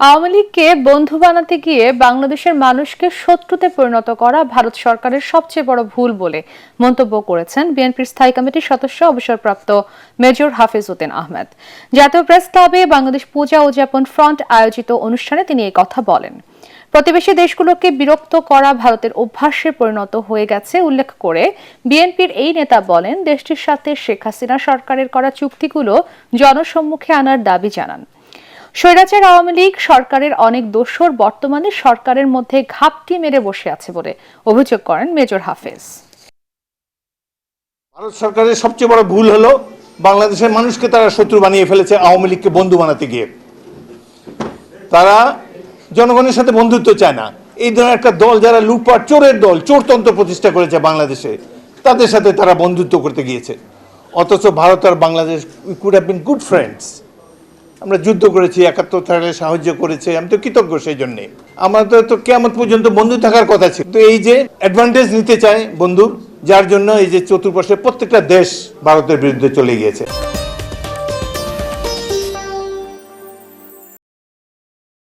আওয়ামী লীগকে বন্ধু বানাতে গিয়ে বাংলাদেশের মানুষকে শত্রুতে পরিণত করা ভারত সরকারের সবচেয়ে বড় ভুল বলে মন্তব্য করেছেন বিএনপির স্থায়ী কমিটির সদস্য অবসরপ্রাপ্ত মেজর হাফিজ উদ্দিন আহমেদ। জাতীয় প্রেস ক্লাবে বাংলাদেশ পূজা উদযাপন ফ্রন্ট আয়োজিত অনুষ্ঠানে তিনি এই কথা বলেন। প্রতিবেশী দেশগুলোকে বিরক্ত করা ভারতের অভ্যাসে পরিণত হয়ে গেছে উল্লেখ করে বিএনপির এই নেতা বলেন, দেশটির সাথে শেখ হাসিনা সরকারের করা চুক্তিগুলো জনসম্মুখে আনার দাবি জানান। স্বৈরাচার আওয়ামী লীগ সরকারের অনেক দোসর বর্তমানে সরকারের মধ্যে ঘাপটি মেরে বসে আছে বলে অভিযোগ করেন মেজর হাফেজ। ভারত সরকারের সবচেয়ে বড় ভুল হলো বাংলাদেশের মানুষকে তারা শত্রু বানিয়ে ফেলেছে আওয়ামী লীগকে বন্ধু বানাতে গিয়ে। তারা জনগণের সাথে বন্ধুত্ব চায় না। এই ধরনের একটা দল যারা লুটপাট চোরের দল, চোরতন্ত্র প্রতিষ্ঠা করেছে বাংলাদেশে, তাদের সাথে তারা বন্ধুত্ব করতে গিয়েছে। অথচ ভারত আর Bangladesh could have been good friends. আমরা যুদ্ধ করেছি, ৭১ সালে সাহায্য করেছে, আমি তো কৃতজ্ঞ সেই জন্যে। আমাদের তো কিয়ামত পর্যন্ত বন্ধু থাকার কথা ছিল। তো এই যে অ্যাডভান্টেজ নিতে চায় বন্ধুর, যার জন্য এই যে চতুর্পাশে প্রত্যেকটা দেশ ভারতের বিরুদ্ধে চলে গিয়েছে।